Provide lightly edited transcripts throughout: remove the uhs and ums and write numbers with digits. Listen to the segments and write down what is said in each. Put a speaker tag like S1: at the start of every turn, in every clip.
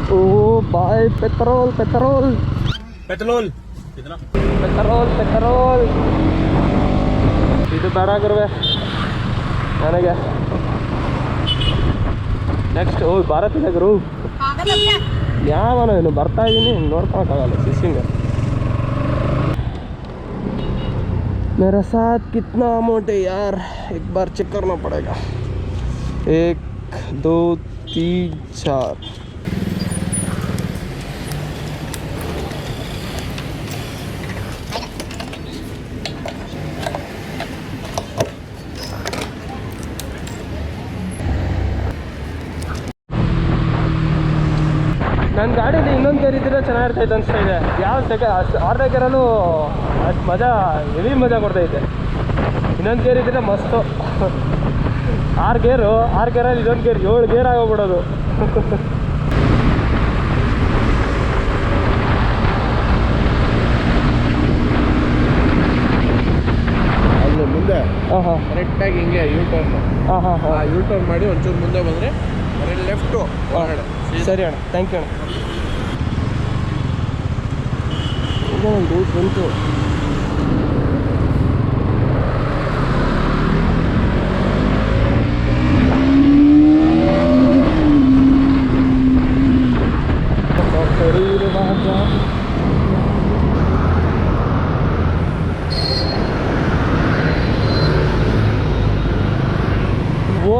S1: ओ भाई petrol petrol
S2: petrol कितना
S1: petrol petrol ಇದು ಬೇಡ ಗುರುವೆ ನನಗೆ ನೆಕ್ಸ್ಟ್ ಭಾರತ್ ಇದೆ ಗುರು ಯಾವನ ಏನು ಬರ್ತಾ ಇದ್ದೀನಿ ನೋಡ್ಕೊಳಕ್ಕಾಗಲ್ಲ ಫಿಶಿಂಗ್ मेरा साथ कितना अमाउंट है यार एक बार चेक करना पड़ेगा 1 2 3 4 ನನ್ನ ಗಾಡೀಲಿ ಇನ್ನೊಂದು ಗೇರ್ ಇದ್ದರೆ ಚೆನ್ನಾಗಿರ್ತೈತೆ ಅನಿಸ್ತಾ ಇದೆ ಯಾವ ಆರನೇ ಗೇರಲ್ಲೂ ಅಷ್ಟು ಮಜಾ ಹೆವಿ ಮಜಾ ಕೊಡ್ತೈತೆ ಇನ್ನೊಂದು ಗೇರ್ ಇದ್ದರೆ ಮಸ್ತು 6 ಗೇರಲ್ಲಿ ಇನ್ನೊಂದು ಗೇರ್ 7 ಗೇರ್ ಆಗೋಗ್ಬಿಡೋದು
S2: ಅಲ್ಲಿ ಮುಂದೆ
S1: ಹಾಂ
S2: ಕರೆಕ್ಟಾಗಿ ಹಿಂಗೆ ಯೂಟರ್ನ್
S1: ಹಾಂ
S2: ಯೂಟರ್ನ್ ಮಾಡಿ ಒಂಚೂರು ಮುಂದೆ ಬಂದರೆ ಲೆಫ್ಟು
S1: ಸರಿ ಅಣ್ಣ ಥ್ಯಾಂಕ್ ಯು ಅಣ್ಣ ಒಂದು ಬಂತು ಸರಿ ಓ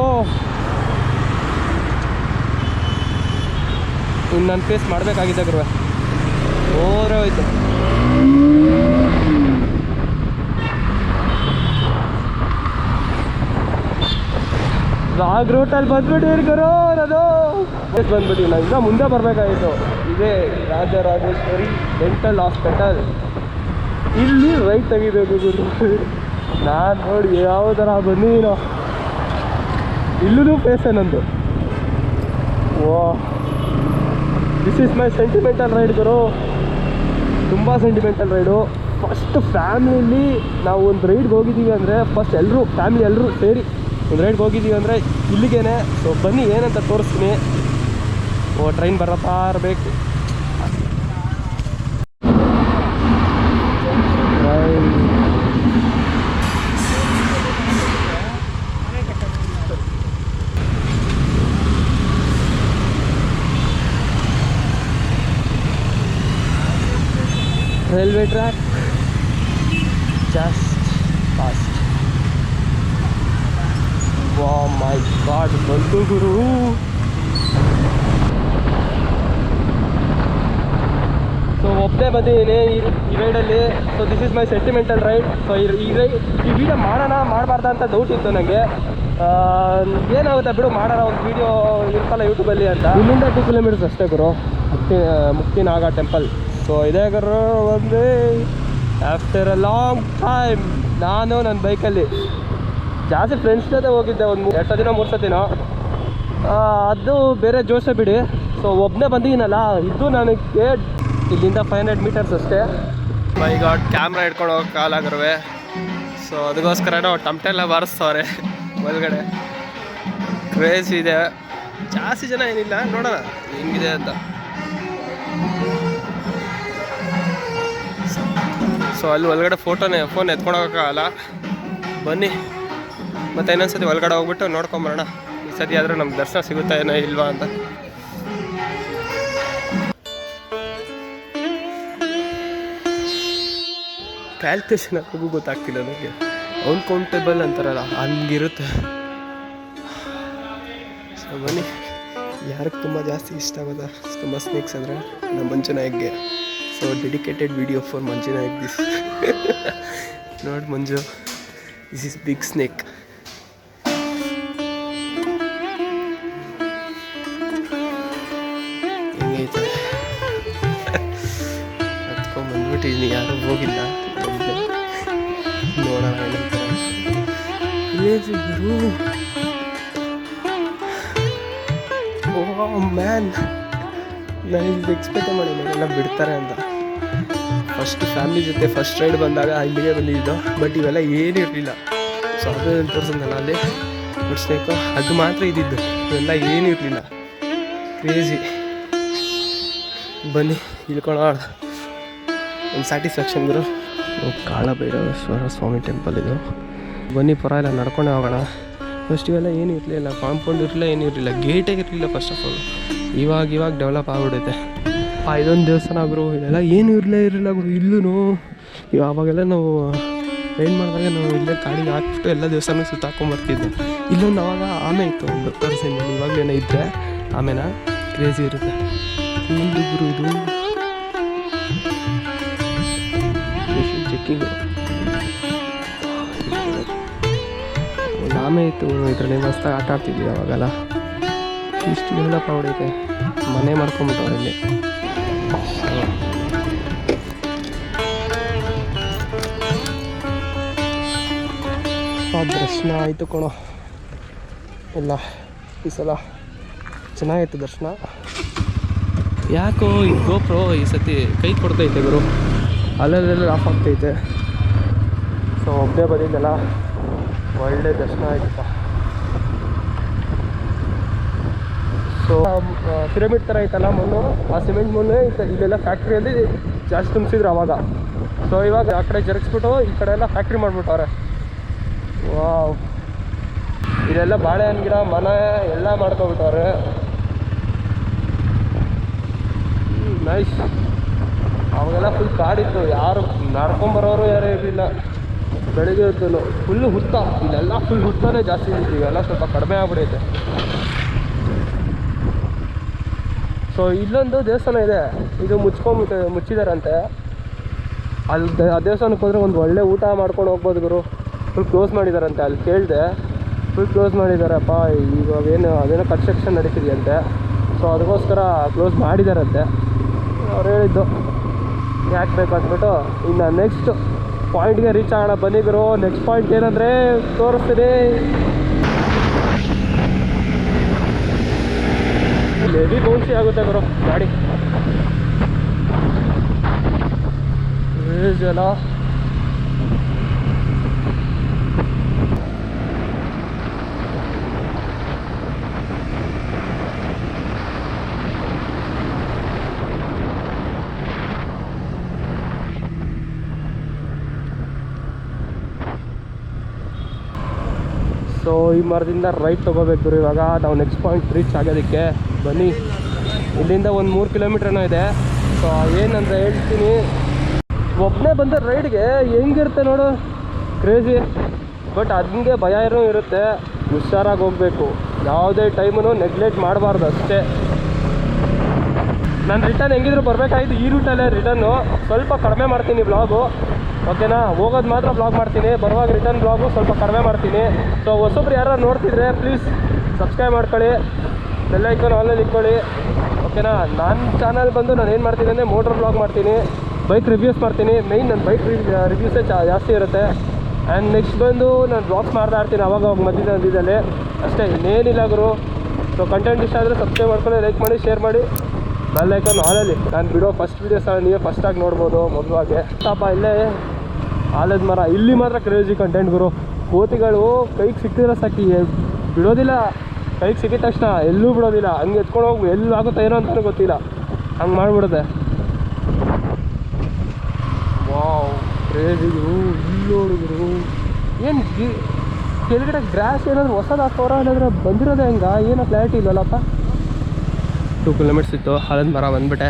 S1: ಇನ್ನು ನನ್ನ ಫೇಸ್ ಮಾಡಬೇಕಾಗಿದೆ ಗುರುವೆ ಓರೇ ಹೋಯ್ತು ರಾಗ್ ರೂಟಲ್ಲಿ ಬಂದ್ಬಿಟ್ಟಿರಿ ಗುರು ಅದು ಬಂದ್ಬಿಟ್ಟು ನಾವು ಇನ್ನೂ ಮುಂದೆ ಬರಬೇಕಾಗಿತ್ತು ಇದೇ ರಾಜರಾಜೇಶ್ವರಿ ಡೆಂಟಲ್ ಹಾಸ್ಪಿಟಲ್ ಇಲ್ಲಿ ರೈಟ್ ತೆಗಿಬೇಕು ಗುರು ನಾನು ನೋಡಿ ಯಾವ ಥರ ಬಂದಿದ್ದೀನೋ ಇಲ್ಲೂ ಫೇಸೇ ನಂದು oh this is my sentimental ride ಗುರು ತುಂಬ ಸೆಂಟಿಮೆಂಟಲ್ ರೈಡು ಫಸ್ಟ್ ಫ್ಯಾಮಿಲಿಲಿ ನಾವು ಒಂದು ರೈಡ್ಗೆ ಹೋಗಿದ್ದೀವಿ ಅಂದರೆ ಫಸ್ಟ್ ಎಲ್ಲರೂ ಫ್ಯಾಮಿಲಿ ಎಲ್ಲರೂ ಸೇರಿ ಒಂದು ರೈಡ್ಗೆ ಹೋಗಿದ್ದೀವಿ ಅಂದರೆ ಇಲ್ಲಿಗೇನೆ ಸೊ ಬನ್ನಿ ಏನಂತ ತೋರಿಸ್ತೀನಿ ಓ ಟ್ರೈನ್ ಬರತ್ತಾ ಇರಬೇಕು railway track just passed. Wow my god, ಬಂತು ಗುರು ಸೊ ಒಬ್ಬನೇ ಬಂದಿದ್ದೀನಿ ಈ ರೈಡಲ್ಲಿ so this is my sentimental ride so ಈ ವಿಡಿಯೋ ಮಾಡಬಾರ್ದ ಅಂತ ಡೌಟ್ ಇತ್ತು ನನಗೆ ಏನಾಗುತ್ತೆ ಬಿಡು ಮಾಡೋಣ ಒಂದು ವೀಡಿಯೋ ಇರ್ತಲ್ಲ ಯೂಟ್ಯೂಬಲ್ಲಿ ಅಂತ ಇಲ್ಲಿಂದ 2 ಕಿಲೋಮೀಟರ್ಸ್ ಅಷ್ಟೇ ಗುರು ಮುಕ್ತಿನಾಗ ಟೆಂಪಲ್ ಸೊ ಇದೇ ಗುರು ಒಂದು ಆಫ್ಟರ್ ಅ ಲಾಂಗ್ ಟೈಮ್ ನಾನು ನನ್ನ ಬೈಕಲ್ಲಿ ಜಾಸ್ತಿ ಫ್ರೆಂಡ್ಸ್ ಜೊತೆ ಹೋಗಿದ್ದೆ ಒಂದು 2 ದಿನ 3 ಸತಿನೋ ಅದು ಬೇರೆ ಜೋಶೆ ಬಿಡಿ ಸೊ ಒಬ್ಬನೇ ಬಂದಿದ್ದೀನಲ್ಲ ಇದು ನನಗೆ ಇಲ್ಲಿಂದ 500 ಮೀಟರ್ಸ್ ಅಷ್ಟೇ ಬೈ ಗಾಡ್ ಕ್ಯಾಮ್ರಾ ಹಿಡ್ಕೊಂಡು ಹೋಗೋ ಕಾಲಾಗಿರುವೆ ಸೊ ಅದಕ್ಕೋಸ್ಕರ ನಾವು ಟಮಟೆಲ್ಲ ಬಾರಿಸ್ತವ್ರೆ ಒಳಗಡೆ ಕ್ರೇಜ್ ಇದೆ ಜಾಸ್ತಿ ಜನ ಏನಿಲ್ಲ ನೋಡೋಣ ಹೆಂಗಿದೆ ಅಂತ ಸೊ ಅಲ್ಲಿ ಒಳಗಡೆ ಫೋನ್ ಎತ್ಕೊಂಡೋಗೋಕ್ಕಾಗಲ್ಲ ಬನ್ನಿ ಮತ್ತು ಇನ್ನೊಂದ್ಸತಿ ಒಳಗಡೆ ಹೋಗ್ಬಿಟ್ಟು ನೋಡ್ಕೊಂಬರೋಣ ಈ ಸತಿ ಆದರೂ ನಮ್ಗೆ ದರ್ಶನ ಸಿಗುತ್ತಾ ಏನೋ ಇಲ್ವಾ ಅಂತ ಕ್ಯಾಲ್ಕುಲೇಷನ್ ಹಾಕೋದು ಗೊತ್ತಾಗ್ತಿಲ್ಲ ನನಗೆ ಅನ್ಕೌಂಟೇಬಲ್ ಅಂತಾರಲ್ಲ ಹಂಗಿರುತ್ತೆ ಸೊ ಬನ್ನಿ ಯಾರಿಗೆ ತುಂಬ ಜಾಸ್ತಿ ಇಷ್ಟ ಆಗೋದಾ ತುಂಬ ಸ್ನೇಕ್ಸ್ ಅಂದರೆ ನಮ್ಮ ಮಂಜುನಾಯಕ್ಗೆ so dedicated video for Manjunayak this ನೋಡಿ Manju this is big snake ಹೆಂಗೈತೆ ಹತ್ಕೊಂಡ್ಬಂದ್ಬಿಟ್ಟಿದ್ದೀನಿ ಯಾರೂ ಹೋಗಿಲ್ಲ ನೋಡೋಣ ಏನಂತಾರೆ ಓ ಮ್ಯಾನ್ ನಾನು ಇದು ಎಕ್ಸ್ಪೆಕ್ಟ್ ಮಾಡಿದ್ದೆ ಎಲ್ಲ ಬಿಡ್ತಾರೆ ಅಂತ ಫಸ್ಟ್ ಫ್ಯಾಮಿಲಿ ಜೊತೆ ಫಸ್ಟ್ ರೈಡ್ ಬಂದಾಗ ಇಲ್ಲಿಗೆ ಬಂದಿದ್ದು ಬಟ್ ಇವೆಲ್ಲ ಏನಿರಲಿಲ್ಲ ಸೊ ಅದು ತೋರಿಸಿದ್ನಲ್ಲ ಅಲ್ಲಿ ವುಡ್ ಸ್ನೇಕು ಅದು ಮಾತ್ರ ಇದ್ದಿದ್ದು, ಇವೆಲ್ಲ ಏನೂ ಇರಲಿಲ್ಲ. ಕ್ರೇಜಿ. ಬನ್ನಿ ಇಳ್ಕೊಳ್ಳೋಣ, ಒಂದು ಸ್ಯಾಟಿಸ್ಫ್ಯಾಕ್ಷನ್ ಗುರು. ಕಾಳಭೈರವೇಶ್ವರ ಸ್ವಾಮಿ ಟೆಂಪಲ್ ಇದು. ಬನ್ನಿ ಪರವಾಗಿಲ್ಲ ನಡ್ಕೊಂಡೆ ಹೋಗೋಣ. ಫಸ್ಟ್ ಇವೆಲ್ಲ ಏನೂ ಇರಲಿಲ್ಲ, ಕಾಂಪೌಂಡ್ ಇರಲಿಲ್ಲ, ಏನೂ ಇರಲಿಲ್ಲ, ಗೇಟೇ ಇರಲಿಲ್ಲ ಫಸ್ಟ್ ಆಫ್ ಆಲ್. ಇವಾಗ ಡೆವಲಪ್ ಆಗಿಬಿಡೈತೆ. ಇದೊಂದು ದೇವಸ್ಥಾನ ಗುರು, ಇದೆಲ್ಲ ಏನೂ ಇರಲಿಲ್ಲ ಗುರು. ಇಲ್ಲೂ ಅವಾಗೆಲ್ಲ ನಾವು ರೈಡ್ ಮಾಡಿದಾಗ ನಾವು ಇಲ್ಲೇ ಕಾಡಿಗೆ ಹಾಕ್ಬಿಟ್ಟು ಎಲ್ಲ ದೇವಸ್ಥಾನ ಸುತ್ತಾಕೊಂಬರ್ತಿದ್ದೆ. ಇಲ್ಲೊಂದು ಅವಾಗ ಆಮೆ ಇತ್ತು, ಒಂದು ತೋರಿಸಿದ್ದೆ. ಇವಾಗಲೇನೋ ಇದ್ದರೆ ಆಮೆನ ಕ್ರೇಜಿ ಇರುತ್ತೆ. ಒಂದು ಗುರು ಇದು ಚೆಕ್ಕಿಂಗು. ಒಂದು ಆಮೆ ಇತ್ತು ಇದರಲ್ಲಿ, ಮಸ್ತಾಗಿ ಆಟ ಆಡ್ತಿದ್ವಿ ಅವಾಗೆಲ್ಲ. ಇಷ್ಟು ಡೆವಲಪ್ ಆಗ್ಬಿಡೈತೆ, ಮನೆ ಮಾಡ್ಕೊಂಬಿಟ್ಟವ್ರೆ ಇಲ್ಲಿ. ದರ್ಶನ ಆಯಿತು ಕಣೋ ಎಲ್ಲ ಈ ಸಲ ಚೆನ್ನಾಗಿತ್ತು ದರ್ಶನ. ಯಾಕೋ ಈ ಗೋಪ್ರೋ ಈ ಸತಿ ಕೈ ಕೊಡ್ತೈತೆ ಗುರು, ಅಲ್ಲೆಲ್ಲ ಆಫ್ ಆಗ್ತೈತೆ. ಸೊ ಒಬ್ಬನೇ ಬಂದಿದ್ದೆಲ್ಲ ಒಳ್ಳೆ ದರ್ಶನ ಆಯ್ತಪ್ಪ. ಸೊ ಪಿರಮಿಡ್ ಥರ ಐತಲ್ಲ ಮಣ್ಣು, ಆ ಸಿಮೆಂಟ್ ಮಣ್ಣು ಇಲ್ಲೆಲ್ಲ ಫ್ಯಾಕ್ಟ್ರಿಯಲ್ಲಿ ಜಾಸ್ತಿ ತುಂಬಿಸಿದ್ರು ಅವಾಗ. ಸೊ ಇವಾಗ ಆ ಕಡೆ ಜರುಗಿಸ್ಬಿಟ್ಟು ಈ ಕಡೆ ಎಲ್ಲ ಫ್ಯಾಕ್ಟ್ರಿ ಮಾಡಿಬಿಟ್ಟವ್ರೆ. ವಾವ್, ಇದೆಲ್ಲ ಬಾಳೆಹಣ್ಣು ಗಿಡ ಮನೆ ಎಲ್ಲ ಮಾಡ್ಕೊಬಿಟ್ಟವ್ರೆ. ನೈಸ್. ಅವಾಗೆಲ್ಲ ಫುಲ್ ಕಾಡಿತ್ತು, ಯಾರು ನಡ್ಕೊಂಬರೋರು ಯಾರೂ ಇರಲಿಲ್ಲ. ಬೆಳಿಗ್ಗೆ ಇತ್ತು ಫುಲ್ಲು ಹುತ್ತ, ಇಲ್ಲೆಲ್ಲ ಫುಲ್ ಹುತ್ತನೇ ಜಾಸ್ತಿ ಇತ್ತು. ಇವೆಲ್ಲ ಸ್ವಲ್ಪ ಕಡಿಮೆ ಆಗ್ಬಿಡೈತೆ. ಸೊ ಇಲ್ಲೊಂದು ದೇವಸ್ಥಾನ ಇದೆ, ಇದು ಮುಚ್ಚಿದಾರಂತೆ. ಅಲ್ಲಿ ಆ ದೇವಸ್ಥಾನಕ್ಕೆ ಹೋದರೆ ಒಂದು ಒಳ್ಳೆ ಊಟ ಮಾಡ್ಕೊಂಡು ಹೋಗ್ಬೋದು ಗುರು. ಫುಲ್ ಕ್ಲೋಸ್ ಮಾಡಿದಾರಂತೆ, ಅಲ್ಲಿ ಕೇಳಿದೆ. ಫುಲ್ ಕ್ಲೋಸ್ ಮಾಡಿದ್ದಾರಪ್ಪ, ಇವಾಗೇನು ಅದೇನೋ ಕನ್ಸ್ಟ್ರಕ್ಷನ್ ನಡೀತಿದೆಯಂತೆ. ಸೊ ಅದಕ್ಕೋಸ್ಕರ ಕ್ಲೋಸ್ ಮಾಡಿದಾರಂತೆ. ಅವ್ರು ಹೇಳಿದ್ದು ಯಾಕೆ ಬೇಕು ಅಂದ್ಬಿಟ್ಟು. ಇನ್ನು ನೆಕ್ಸ್ಟ್ ಪಾಯಿಂಟ್ಗೆ ರೀಚ್ ಆಗೋಣ ಬನ್ನಿ ಗುರು. ನೆಕ್ಸ್ಟ್ ಪಾಯಿಂಟ್ ಏನಂದರೆ ತೋರಿಸ್ತೀನಿ. ಇಲ್ಲಿ ಹೆವಿ ಬೌನ್ಸಿ ಆಗುತ್ತೆ ಗುರು ಗಾಡಿ. ಜನ ಸೊ ಈ ಮರದಿಂದ ರೈಟ್ ತೊಗೋಬೇಕು ಇವಾಗ ನಾವು ನೆಕ್ಸ್ಟ್ ಪಾಯಿಂಟ್ ರೀಚ್ ಆಗೋದಕ್ಕೆ. ಬನ್ನಿ, ಇಲ್ಲಿಂದ ಒಂದು 3 ಕಿಲೋಮೀಟ್ರ್ ಇದೆ. ಸೊ ಏನಂತ ಹೇಳ್ತೀನಿ, ಒಬ್ಬನೇ ಬಂದ ರೈಡ್ಗೆ ಹೆಂಗಿರುತ್ತೆ ನೋಡು, ಕ್ರೇಜಿ. ಬಟ್ ಹಂಗೆ ಭಯ ಇರುತ್ತೆ, ಹುಷಾರಾಗಿ ಹೋಗಬೇಕು. ಯಾವುದೇ ಟೈಮನ್ನು ನೆಗ್ಲೆಕ್ಟ್ ಮಾಡಬಾರ್ದು ಅಷ್ಟೇ. ನಾನು ರಿಟರ್ನ್ ಹೆಂಗಿದ್ರು ಬರಬೇಕಾಗಿದ್ದು ಈ ರೂಟಲ್ಲೇ ರಿಟರ್ನು. ಸ್ವಲ್ಪ ಕಡಿಮೆ ಮಾಡ್ತೀನಿ ಬ್ಲಾಗು, ಓಕೆನಾ. ಹೋಗೋದು ಮಾತ್ರ ಬ್ಲಾಗ್ ಮಾಡ್ತೀನಿ, ಬರುವಾಗ ರಿಟರ್ನ್ ಬ್ಲಾಗು ಸ್ವಲ್ಪ ಕಡಿಮೆ ಮಾಡ್ತೀನಿ. ಸೊ ಹೊಸೊಬ್ರು ಯಾರು ನೋಡ್ತಿದ್ರೆ ಪ್ಲೀಸ್ ಸಬ್ಸ್ಕ್ರೈಬ್ ಮಾಡ್ಕೊಳ್ಳಿ, ಬೆಲ್ ಐಕಾನ್ ಆನ್ಲೈನ್ ಇಟ್ಕೊಳ್ಳಿ, ಓಕೆನಾ. ನನ್ನ ಚಾನಲ್ ಬಂದು ನಾನು ಏನು ಮಾಡ್ತೀನಿ ಅಂದರೆ ಮೋಟ್ರ್ ಬ್ಲಾಗ್ ಮಾಡ್ತೀನಿ, ಬೈಕ್ ರಿವ್ಯೂಸ್ ಮಾಡ್ತೀನಿ. ಮೇಯ್ನ್ ನನ್ನ ಬೈಕ್ ರಿವ್ಯೂಸೇ ಜಾಸ್ತಿ ಇರುತ್ತೆ. ಆ್ಯಂಡ್ ನೆಕ್ಸ್ಟ್ ಬಂದು ನಾನು ಬ್ಲಾಗ್ಸ್ ಮಾಡ್ತಾ ಇರ್ತೀನಿ ಅವಾಗ ಮಧ್ಯದಲ್ಲಿ ಅಷ್ಟೇ, ಇನ್ನೇನಿಲ್ಲ ಗುರು. ಸೊ ಕಂಟೆಂಟ್ ಇಷ್ಟ ಆದರೆ ಸಬ್ಸ್ಕ್ರೈಬ್ ಮಾಡ್ಕೊಳ್ಳಿ, ಲೈಕ್ ಮಾಡಿ, ಶೇರ್ ಮಾಡಿ, ಬೆಲ್ ಐಕಾನ್ ಆಲಲ್ಲಿ. ನಾನು ಬಿಡೋ ಫಸ್ಟ್ ವೀಡಿಯೋಸ್ ನೀವೇ ಫಸ್ಟಾಗಿ ನೋಡ್ಬೋದು ಮೊದಲಾಗೆ. ಪಾಪ ಇಲ್ಲೇ ಆಲದ ಮರ, ಇಲ್ಲಿ ಮಾತ್ರ ಕ್ರೇಜಿ ಕಂಟೆಂಟ್ ಗುರು. ಕೋತಿಗಳು ಕೈಗೆ ಸಿಕ್ಕಿದ್ರೆ ಸಾಕಿ ಬಿಡೋದಿಲ್ಲ, ಕೈಗೆ ಸಿಕ್ಕಿದ ತಕ್ಷಣ ಎಲ್ಲೂ ಬಿಡೋದಿಲ್ಲ. ಹಂಗೆ ಎತ್ಕೊಂಡು ಹೋಗಿ ಎಲ್ಲೂ ಆಗುತ್ತಾ ಏನೋ ಅಂತಲೂ ಗೊತ್ತಿಲ್ಲ, ಹಂಗೆ ಮಾಡಿಬಿಡುತ್ತೆ. ವಾವ್, ಕ್ರೇಜಿಗಳು ಇಲ್ಲಿ ನೋಡಿದ್ರು. ಏನು ಕೆಳಗಡೆ ಗ್ರಾಸ್ ಏನಾದರೂ ಹೊಸದು ಹಾಕೋರ ಏನಾದರೂ ಬಂದಿರೋದೇ ಹೆಂಗೆ, ಏನೋ ಕ್ಲಾರಿಟಿ ಇಲ್ಲಲ್ಲಪ್ಪ. 2 ಕಿಲೋಮೀಟರ್ಸ್ ಇತ್ತು, ಆಲದ ಮರ ಬಂದುಬಿಟ್ಟೆ.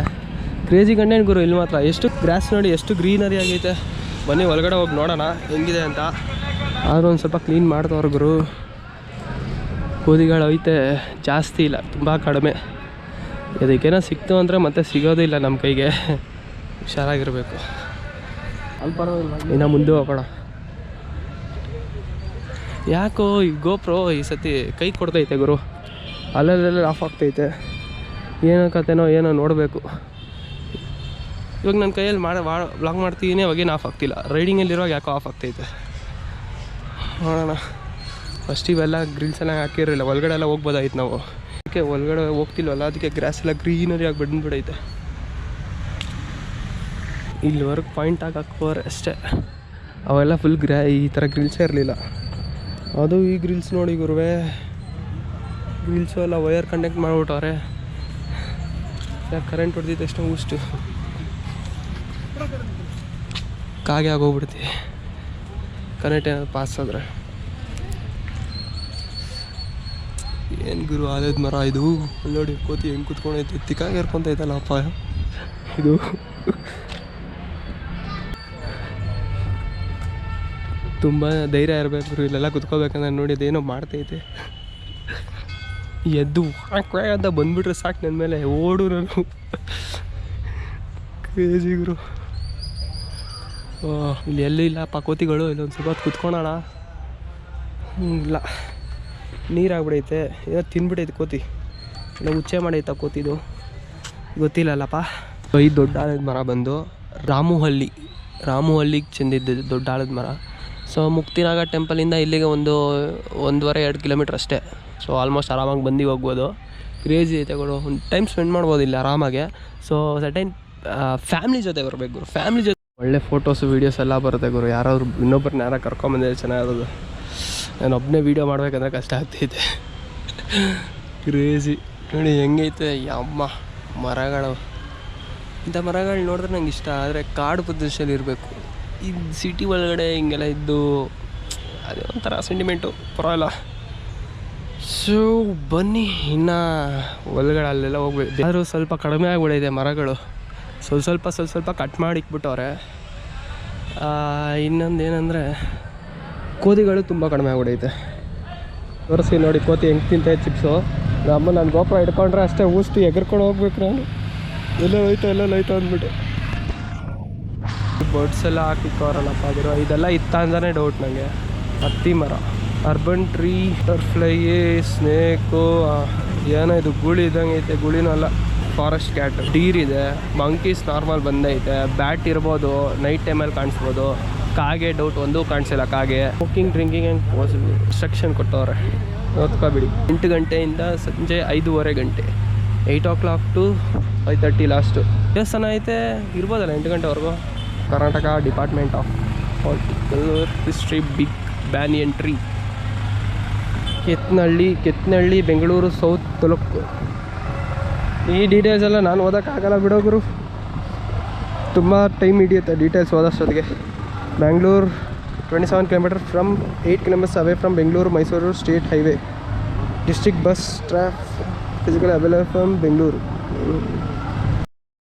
S1: ಕ್ರೇಜಿ ಕಂಟೆಂಟ್ ಗುರು ಇಲ್ಲಿ ಮಾತ್ರ. ಎಷ್ಟು ಗ್ರಾಸ್ ನೋಡಿ, ಎಷ್ಟು ಗ್ರೀನರಿ ಆಗೈತೆ. ಬನ್ನಿ ಒಳಗಡೆ ಹೋಗಿ ನೋಡೋಣ ಹೆಂಗಿದೆ ಅಂತ. ಆದರೂ ಒಂದು ಸ್ವಲ್ಪ ಕ್ಲೀನ್ ಮಾಡ್ತವ್ರು ಗುರು. ಕೋತಿಗಳು ಐತೆ, ಜಾಸ್ತಿ ಇಲ್ಲ, ತುಂಬ ಕಡಿಮೆ. ಅದಕ್ಕೇನೋ ಸಿಕ್ತು ಅಂದರೆ ಮತ್ತೆ ಸಿಗೋದಿಲ್ಲ ನಮ್ಮ ಕೈಗೆ, ಹುಷಾರಾಗಿರಬೇಕು. ಅಲ್ಲಿ ಪರವಾಗಿಲ್ಲ, ಇನ್ನು ಮುಂದೆ ಹೋಗೋಣ. ಯಾಕೋ ಈ ಗೋಪ್ರೋ ಈ ಸತಿ ಕೈ ಕೊಡ್ತೈತೆ ಗುರು, ಅಲ್ಲೆಲ್ಲ ಆಫ್ ಆಗ್ತೈತೆ. ಏನೋ ಕತೆನೋ ಏನೋ ನೋಡಬೇಕು. ಇವಾಗ ನನ್ನ ಕೈಯಲ್ಲಿ ಬ್ಲಾಗ್ ಮಾಡ್ತೀನಿ, ಅವಾಗೇನು ಆಫ್ ಆಗ್ತಿಲ್ಲ. ರೈಡಿಂಗಲ್ಲಿರುವಾಗ ಯಾಕೋ ಆಫ್ ಆಗ್ತೈತೆ. ನೋಡೋಣ. ಫಸ್ಟ್ ಇವೆಲ್ಲ ಗ್ರಿಲ್ಸ್ ಎಲ್ಲ ಹಾಕಿರಲಿಲ್ಲ, ಒಳಗಡೆ ಎಲ್ಲ ಹೋಗ್ಬೋದಾಗಿತ್ತು ನಾವು. ಅದಕ್ಕೆ ಒಳಗಡೆ ಹೋಗ್ತಿಲ್ವಲ್ಲ, ಅದಕ್ಕೆ ಗ್ರಾಸ್ ಎಲ್ಲ ಗ್ರೀನರಿ ಆಗಿ ಬಂದುಬಿಡೈತೆ. ಇಲ್ಲಿವರೆಗೆ ಪಾಯಿಂಟ್ ಹಾಕೋರೆ ಅಷ್ಟೇ. ಅವೆಲ್ಲ ಫುಲ್ ಈ ಥರ ಗ್ರಿಲ್ಸೇ ಇರಲಿಲ್ಲ. ಅದು ಈ ಗ್ರಿಲ್ಸ್ ನೋಡಿ ಗುರುವೆ, ಗ್ರಿಲ್ಸು ಎಲ್ಲ ವಯರ್ ಕಂಡಕ್ಟ್ ಮಾಡಿಬಿಟ್ಟವ್ರೆ. ಕರೆಂಟ್ ಹೊಡೆದಿದ್ದು ಎಷ್ಟು ಉಷ್ಟು ಕಾಗೆ ಆಗೋಗ್ಬಿಡ್ತೀವಿ ಕರೆಂಟ್ ಏನಾದ್ರು ಪಾಸ್ ಆದರೆ. ಏನು ಗುರು ಆಲದ ಮರ ಇದು, ನೋಡಿ ಕೋತಿ ಹೆಂಗೆ ಕುತ್ಕೊಂಡೈತೆ, ತಿಕ್ಕಾಗಿ ಇರ್ಕೊಂತೈತಲ್ಲ ಅಪ್ಪ ಇದು. ತುಂಬ ಧೈರ್ಯ ಇರಬೇಕು ಗುರು ಇಲ್ಲೆಲ್ಲ ಕುತ್ಕೋಬೇಕಂದ್ರೆ. ನೋಡಿ ಅದೇನೋ ಮಾಡ್ತೈತೆ, ಎದ್ದು ಅಂತ ಬಂದ್ಬಿಟ್ರೆ ಸಾಕು ನನ್ನ ಮೇಲೆ ಓಡು ನಾನು. ಕ್ರೇಜಿ ಗುರು. ಇಲ್ಲಿ ಎಲ್ಲೂ ಇಲ್ಲಪ್ಪ ಕೋತಿಗಳು. ಇಲ್ಲೊಂದು ಸ್ವಲ್ಪ ಹೊತ್ತು ಕುತ್ಕೊಳೋಣ. ಇಲ್ಲ ನೀರಾಗ್ಬಿಡೈತೆ, ಏನೋ ತಿನ್ಬಿಟ್ಟೈತೆ ಕೋತಿ, ಇಲ್ಲ ಉಚ್ಚೆ ಮಾಡೈತ ಕೋತಿದು ಗೊತ್ತಿಲ್ಲಲ್ಲಪ್ಪ. ಈ ದೊಡ್ಡ ಆಲದ ಮರ ಬಂದು ರಾಮುಹಳ್ಳಿಗೆ ಚೆಂದಿದ್ದು ದೊಡ್ಡ ಆಲದ ಮರ. ಸೊ ಮುಕ್ತಿನಾಗ ಟೆಂಪಲಿಂದ ಇಲ್ಲಿಗೆ 1.5-2 ಕಿಲೋಮೀಟ್ರ್ ಅಷ್ಟೇ. ಸೊ ಆಲ್ಮೋಸ್ಟ್ ಆರಾಮಾಗಿ ಬಂದು ಹೋಗ್ಬೋದು. ಕ್ರೇಜಿ ಐತೆ ಗುರು, ಒಂದು ಟೈಮ್ ಸ್ಪೆಂಡ್ ಮಾಡ್ಬೋದು ಇಲ್ಲಿ ಆರಾಮಾಗೆ. ಸೊ ಸರ್ಟೈನ್ ಫ್ಯಾಮ್ಲಿ ಜೊತೆ ಬರಬೇಕು ಗುರು, ಫ್ಯಾಮ್ಲಿ ಜೊತೆ ಒಳ್ಳೆ ಫೋಟೋಸು ವೀಡಿಯೋಸ್ ಎಲ್ಲ ಬರುತ್ತೆ ಗುರು. ಯಾರಾದ್ರು ಇನ್ನೊಬ್ಬರನ್ನ ಯಾರು ಕರ್ಕೊಂಬಂದಿದ್ರೆ ಚೆನ್ನಾಗಿರೋದು. ನಾನು ಒಬ್ಬನೇ ವೀಡಿಯೋ ಮಾಡ್ಬೇಕಂದ್ರೆ ಕಷ್ಟ ಆಗ್ತೈತೆ. ಕ್ರೇಜಿ ನೋಡಿ ಹೆಂಗೈತೆ ಅಮ್ಮ ಮರಗಳು. ಇಂಥ ಮರಗಳು ನೋಡಿದ್ರೆ ನಂಗೆ ಇಷ್ಟ. ಆದರೆ ಕಾಡು ಪ್ರದೇಶದಲ್ಲಿ ಇರಬೇಕು. ಈ ಸಿಟಿ ಒಳಗಡೆ ಹಿಂಗೆಲ್ಲ ಇದ್ದು ಅದೇ ಒಂಥರ ಸೆಂಟಿಮೆಂಟು, ಪರವಾಗಿಲ್ಲ. ಸೊ ಬನ್ನಿ ಇನ್ನು ಒಳಗಡೆ ಅಲ್ಲೆಲ್ಲ ಹೋಗ್ಬೇಕು. ಆದರೂ ಸ್ವಲ್ಪ ಕಡಿಮೆ ಆಗಿಬಿಡೈತೆ ಮರಗಳು, ಸ್ವಲ್ಪ ಕಟ್ ಮಾಡಿ ಇಕ್ಬಿಟ್ಟವ್ರೆ. ಇನ್ನೊಂದು ಏನಂದರೆ ಕೋತಿಗಳು ತುಂಬ ಕಡಿಮೆ ಆಗ್ಬಿಡೈತೆ. ತೋರಿಸಿ ನೋಡಿ ಕೋತಿ ಹೆಂಗೆ ತಿಂತೈತೆ ಚಿಪ್ಸು. ನಾನು ಗೋಪುರ ಹಿಡ್ಕೊಂಡ್ರೆ ಅಷ್ಟೇ ಊಸ್ತು ಎಗರ್ಕೊಂಡು ಹೋಗ್ಬೇಕು ನಾನು. ಎಲ್ಲೋಯ್ತು ಅಂದ್ಬಿಟ್ಟು. ಬರ್ಡ್ಸ್ ಎಲ್ಲ ಹಾಕಿಕ್ಕವ್ರಲ್ಲಪ್ಪ ಆಗಿರೋ ಇದೆಲ್ಲ ಇತ್ತ ಅಂತಾನೆ ಡೌಟ್ ನನಗೆ. ಹತ್ತಿ ಮರ, ಅರ್ಬನ್ ಟ್ರೀ, ಬಟರ್ಫ್ಲೈ, ಸ್ನೇಕು, ಏನೋ ಇದು ಗುಳಿ ಇದ್ದಂಗೆ ಐತೆ. ಗುಳಿನೂ ಅಲ್ಲ, ಫಾರೆಸ್ಟ್ ಕ್ಯಾಟ್, ಡೀರ್ ಇದೆ, ಮಂಕೀಸ್ ನಾರ್ಮಲ್ ಬಂದೈತೆ, ಬ್ಯಾಟ್ ಇರ್ಬೋದು, ನೈಟ್ ಟೈಮಲ್ಲಿ ಕಾಣಿಸ್ಬೋದು. ಕಾಗೆ ಡೌಟ್, ಒಂದೂ ಕಾಣಿಸಿಲ್ಲ ಕಾಗೆ. Cooking drinking and possible instruction ಕೊಟ್ಟವ್ರೆ, ಓದ್ಕೊಬಿಡಿ. 8 ಗಂಟೆಯಿಂದ ಸಂಜೆ 5:30 ಗಂಟೆ, 8 o'clock to 5:30 ಲಾಸ್ಟು. ದೇವಸ್ಥಾನ ಐತೆ, ಇರ್ಬೋದಲ್ಲ 8 ಗಂಟೆವರೆಗೂ. Karnataka department of horticulture history, big banyan tree, Ketnalli, Bengaluru south taluk. ಈ ಡೀಟೇಲ್ಸ್ ಎಲ್ಲ ನಾನು ಓದೋಕ್ಕಾಗಲ್ಲ ಬಿಡೋಗುರು, ತುಂಬ ಟೈಮ್ ಹಿಡಿಯುತ್ತೆ ಡೀಟೇಲ್ಸ್ ಓದೋಷ್ಟೊತ್ತಿಗೆ. Bangalore 27 kilometre from 8 kilometres away from Bengaluru Mysuru state highway. District bus trough physical available from Bengaluru.